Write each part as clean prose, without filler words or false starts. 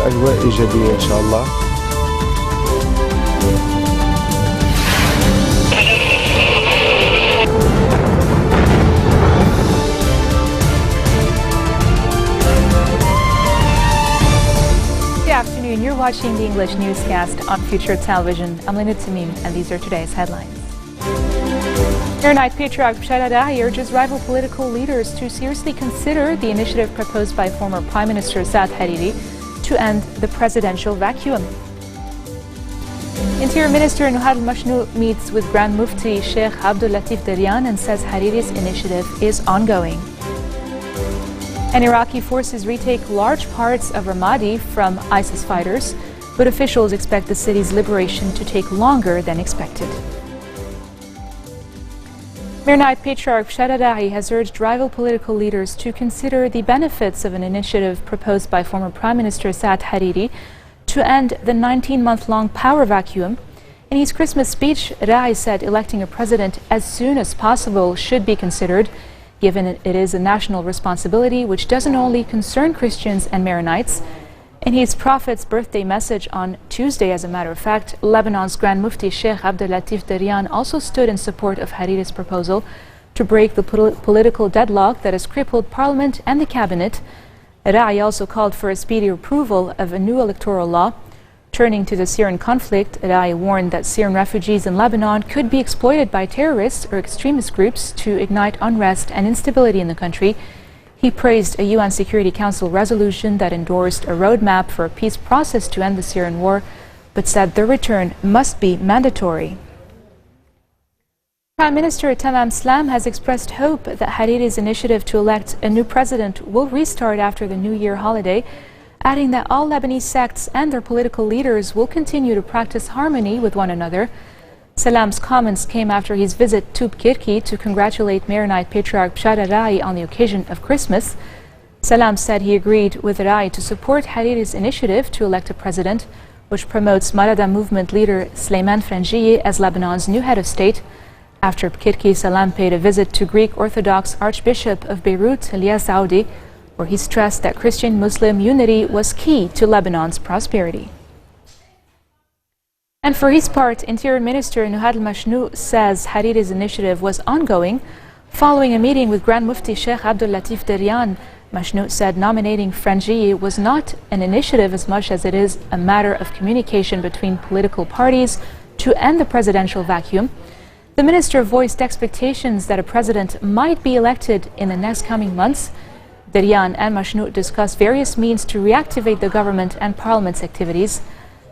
أجواء إيجابية إن شاء الله. Good afternoon. You're watching the English newscast on Future Television. I'm Lina Tamim, and these are today's headlines. Maronite Patriarch urges rival political leaders to seriously consider the initiative proposed by former Prime Minister Saad Hariri to end the presidential vacuum. Interior Minister Nuhad al-Mashnu meets with Grand Mufti Sheikh Abdul Latif Daryan and says Hariri's initiative is ongoing. And Iraqi forces retake large parts of Ramadi from ISIS fighters, but officials expect the city's liberation to take longer than expected. Maronite Patriarch has urged rival political leaders to consider the benefits of an initiative proposed by former Prime Minister Saad Hariri to end the 19-month-long power vacuum. In his Christmas speech, Ra'i said electing a president as soon as possible should be considered, given it is a national responsibility which doesn't only concern Christians and Maronites. In his Prophet's birthday message on Tuesday, as a matter of fact, Lebanon's Grand Mufti Sheikh Abdul Latif Daryan also stood in support of Hariri's proposal to break the political deadlock that has crippled Parliament and the Cabinet. Ra'i also called for a speedy approval of a new electoral law. Turning to the Syrian conflict, Ra'i warned that Syrian refugees in Lebanon could be exploited by terrorists or extremist groups to ignite unrest and instability in the country. He praised a UN Security Council resolution that endorsed a roadmap for a peace process to end the Syrian war, but said their return must be mandatory. Prime Minister Tamam Slam has expressed hope that Hariri's initiative to elect a new president will restart after the New Year holiday, adding that all Lebanese sects and their political leaders will continue to practice harmony with one another. Salam's comments came after his visit to Kirki to congratulate Maronite Patriarch Ra'i on the occasion of Christmas. Salam said he agreed with Ra'i to support Hariri's initiative to elect a president, which promotes Marada movement leader Sleiman Frangieh as Lebanon's new head of state. After Kirki, Salam paid a visit to Greek Orthodox Archbishop of Beirut, Elias Saudi, where he stressed that Christian-Muslim unity was key to Lebanon's prosperity. And for his part, Interior Minister Nuhad al-Mashnu says Hariri's initiative was ongoing. Following a meeting with Grand Mufti Sheikh Abdul Latif Daryan, Mashnu said nominating Frangieh was not an initiative as much as it is a matter of communication between political parties to end the presidential vacuum. The minister voiced expectations that a president might be elected in the next coming months. Daryan and Mashnu discussed various means to reactivate the government and parliament's activities.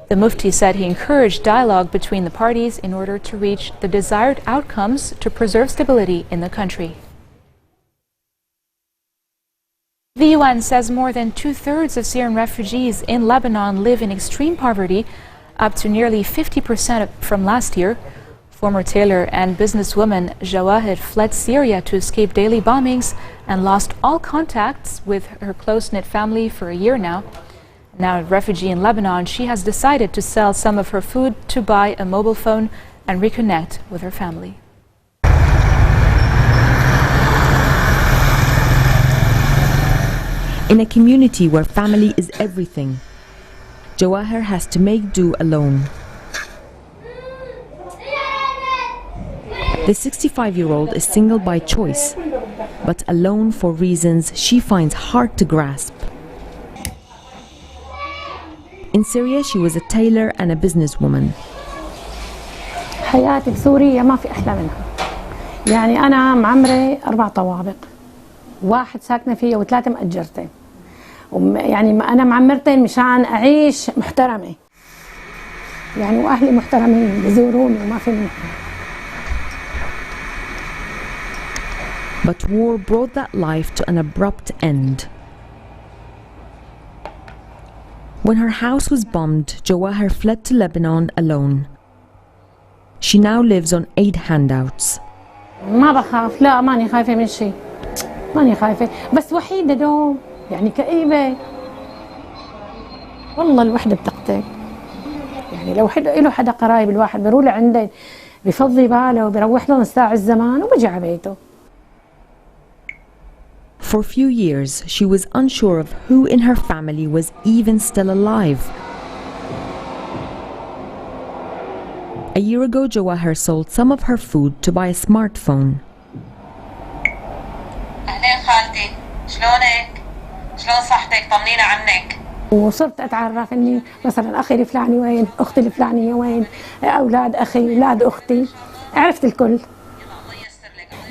The Mufti said he encouraged dialogue between the parties in order to reach the desired outcomes to preserve stability in the country. The UN says more than 2/3 of Syrian refugees in Lebanon live in extreme poverty, up to nearly 50% from last year. Former tailor and businesswoman Jawahir fled Syria to escape daily bombings and lost all contacts with her close-knit family for a year now. Now a refugee in Lebanon, she has decided to sell some of her food to buy a mobile phone and reconnect with her family. In a community where family is everything, Jawahir has to make do alone. The 65-year-old is single by choice, but alone for reasons she finds hard to grasp. In Syria, she was a tailor and a businesswoman. حياتي بسوريا ما في أحلى منها. يعني أنا معمرة 4 طوابق، 1 ساكنة فيها و3 مأجرتين. يعني أنا معمرتين مشان أعيش محترمة. يعني وأهلي محترمين بزوروني وما في منهم. But war brought that life to an abrupt end. When her house was bombed, Jawahir fled to Lebanon alone. She now lives on aid handouts. ما بخاف، لا ماني خايفة من شيء. ماني خايفة، بس وحيدة دوم، يعني كئيبة. والله الوحدة بتقتل. يعني لو له حدا قرايب الواحد بيروح لعنده بفضي باله وبيروح له ساعة الزمان وبرجع على بيته. For a few years, she was unsure of who in her family was even still alive. A year ago, Jawahar sold some of her food to buy a smartphone. أهلين خالتي، شلونك؟ شلون صحتك؟ طمنينا عنك. وصرت أتعرف إني مثلا أخي الفلاني وين، أختي الفلانية وين، أولاد أخي، أولاد أختي، عرفت الكل.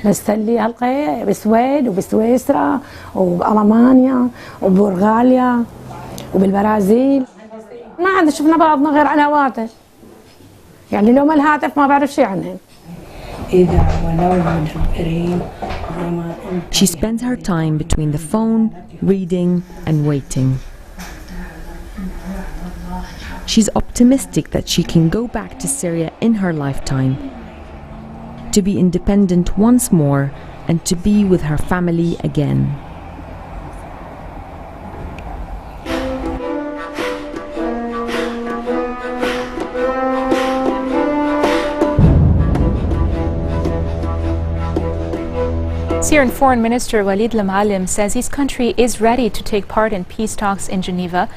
بس اللي هلقي بالسويد وبسويسرا وبألمانيا وببرغاليا وبالبرازيل. ما عاد شفنا بعضنا غير على الهواتف. يعني لو ما الهاتف ما بعرف شيء عنهم. She spends her time between the phone, reading and waiting. She's optimistic that she can go back to Syria in her lifetime, to be independent once more and to be with her family again. Syrian Foreign Minister Walid al-Muallim says his country is ready to take part in peace talks in Geneva,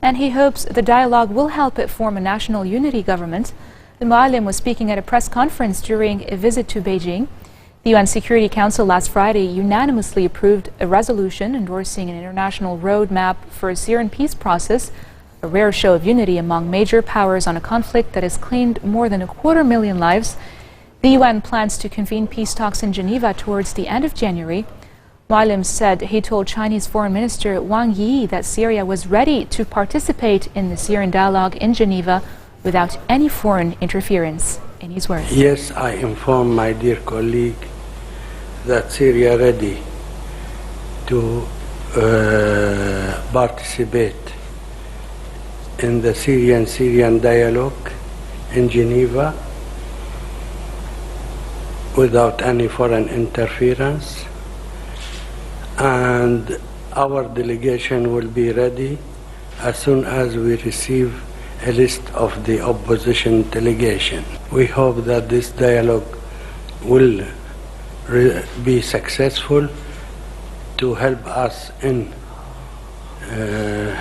and he hopes the dialogue will help it form a national unity government. Al-Muallim was speaking at a press conference during a visit to Beijing. The UN Security Council last Friday unanimously approved a resolution endorsing an international roadmap for a Syrian peace process, a rare show of unity among major powers on a conflict that has claimed more than 250,000 lives. The UN plans to convene peace talks in Geneva towards the end of January. Muallim said he told Chinese Foreign Minister Wang Yi that Syria was ready to participate in the Syrian dialogue in Geneva without any foreign interference. In his words. Yes, I inform my dear colleague that Syria ready to participate in the Syrian dialogue in Geneva without any foreign interference, and our delegation will be ready as soon as we receive a list of the opposition delegation. We hope that this dialogue will be successful to help us in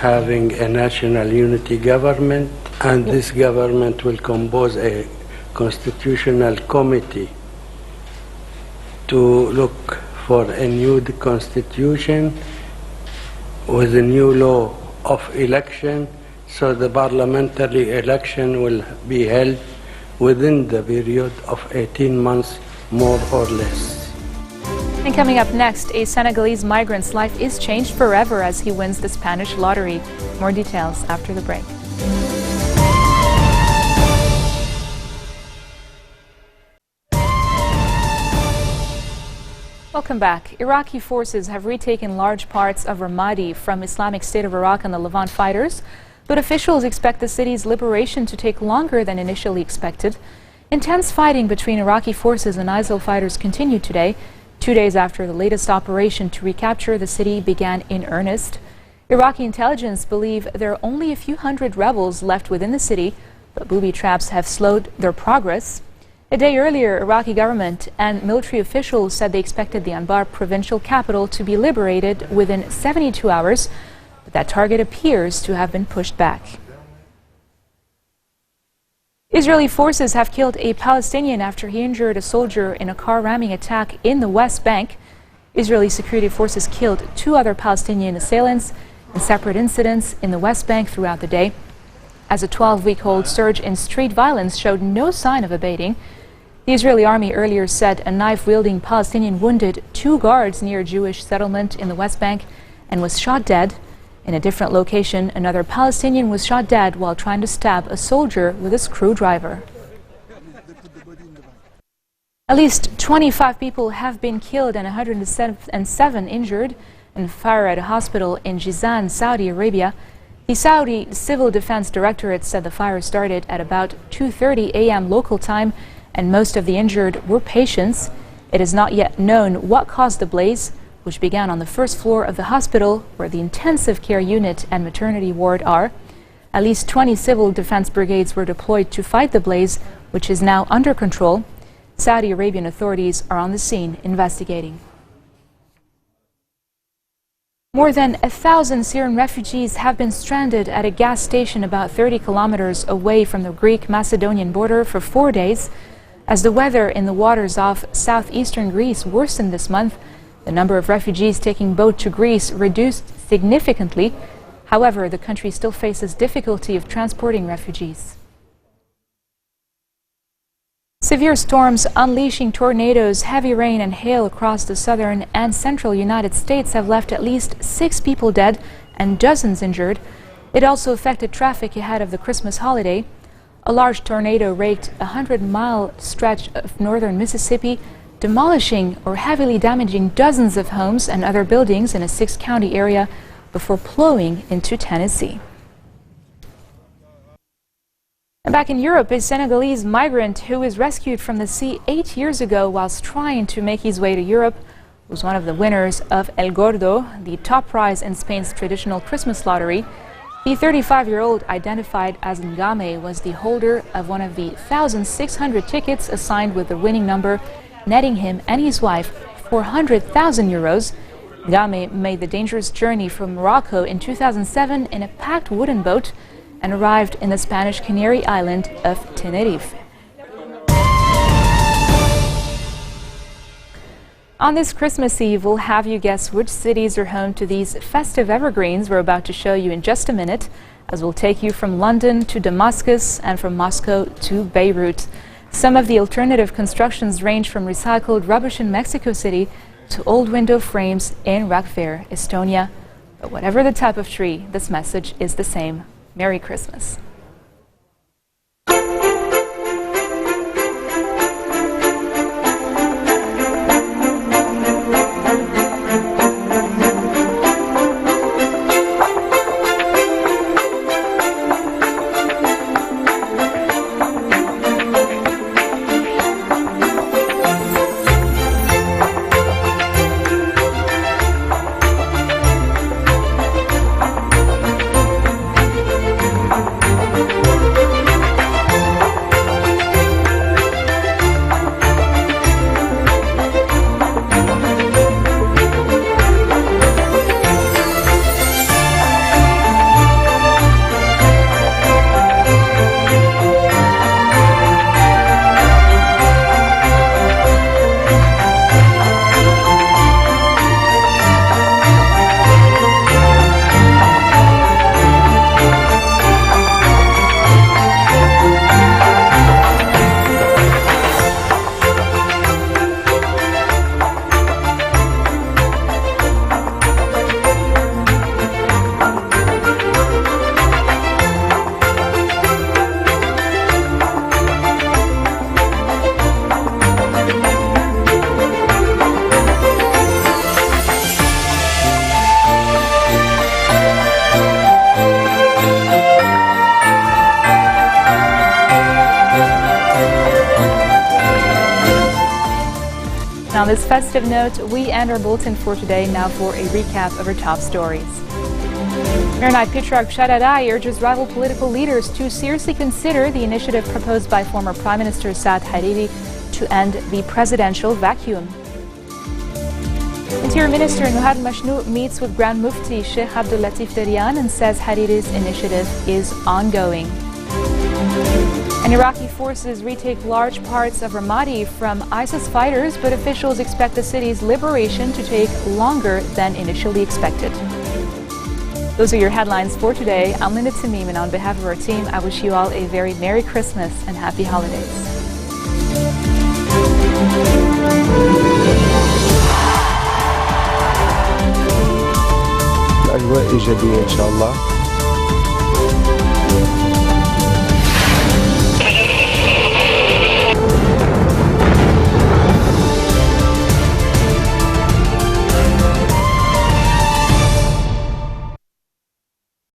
having a national unity government, and this government will compose a constitutional committee to look for a new constitution with a new law of election, so the parliamentary election will be held within the period of 18 months, more or less. And coming up next, a Senegalese migrant's life is changed forever as he wins the Spanish lottery. More details after the break. Welcome back. Iraqi forces have retaken large parts of Ramadi from Islamic State of Iraq and the Levant fighters, but officials expect the city's liberation to take longer than initially expected. Intense fighting between Iraqi forces and ISIL fighters continued today, 2 days after the latest operation to recapture the city began in earnest. Iraqi intelligence believe there are only a few hundred rebels left within the city, but booby traps have slowed their progress. A day earlier, Iraqi government and military officials said they expected the Anbar provincial capital to be liberated within 72 hours, but that target appears to have been pushed back. Israeli forces have killed a Palestinian after he injured a soldier in a car ramming attack in the West Bank. Israeli security forces killed 2 other Palestinian assailants in separate incidents in the West Bank throughout the day. As a 12-week-old surge in street violence showed no sign of abating, the Israeli army earlier said a knife-wielding Palestinian wounded 2 guards near a Jewish settlement in the West Bank and was shot dead. In a different location, another Palestinian was shot dead while trying to stab a soldier with a screwdriver. At least 25 people have been killed and 107 injured in a fire at a hospital in Jizan, Saudi Arabia. The Saudi Civil Defense Directorate said the fire started at about 2:30 a.m. local time, and most of the injured were patients. It is not yet known what caused the blaze, which began on the first floor of the hospital where the intensive care unit and maternity ward are. At least 20 civil defense brigades were deployed to fight the blaze, which is now under control. Saudi Arabian authorities are on the scene investigating. More than 1,000 Syrian refugees have been stranded at a gas station about 30 kilometers away from the Greek-Macedonian border for 4 days. As the weather in the waters off southeastern Greece worsened this month, the number of refugees taking boat to Greece reduced significantly. However, the country still faces difficulty of transporting refugees. Severe storms unleashing tornadoes, heavy rain and hail across the southern and central United States have left at least 6 people dead and dozens injured. It also affected traffic ahead of the Christmas holiday. A large tornado raked a 100-mile stretch of northern Mississippi, demolishing or heavily damaging dozens of homes and other buildings in a 6-county area before plowing into Tennessee. And back in Europe, a Senegalese migrant who was rescued from the sea 8 years ago whilst trying to make his way to Europe was one of the winners of El Gordo, the top prize in Spain's traditional Christmas lottery. The 35-year-old, identified as Ngame, was the holder of one of the 1,600 tickets assigned with the winning number, netting him and his wife 400,000 euros. Ngame made the dangerous journey from Morocco in 2007 in a packed wooden boat and arrived in the Spanish Canary island of Tenerife. On this Christmas Eve, we'll have you guess which cities are home to these festive evergreens we're about to show you in just a minute, as we'll take you from London to Damascus and from Moscow to Beirut. Some of the alternative constructions range from recycled rubbish in Mexico City to old window frames in Rakvere, Estonia. But whatever the type of tree, this message is the same. Merry Christmas. On this festive note, we end our bulletin for today. Now for a recap of our top stories. Maronite Patriarch Shadadai urges rival political leaders to seriously consider the initiative proposed by former Prime Minister Saad Hariri to end the presidential vacuum. Interior Minister Nuhad Mashnou meets with Grand Mufti Sheikh Abdul Latif Darian and says Hariri's initiative is ongoing. And Iraqi forces retake large parts of Ramadi from ISIS fighters, but officials expect the city's liberation to take longer than initially expected. Those are your headlines for today. I'm Linda Tamim, and on behalf of our team, I wish you all a very Merry Christmas and Happy Holidays. الأجواء إيجابية إن شاء الله.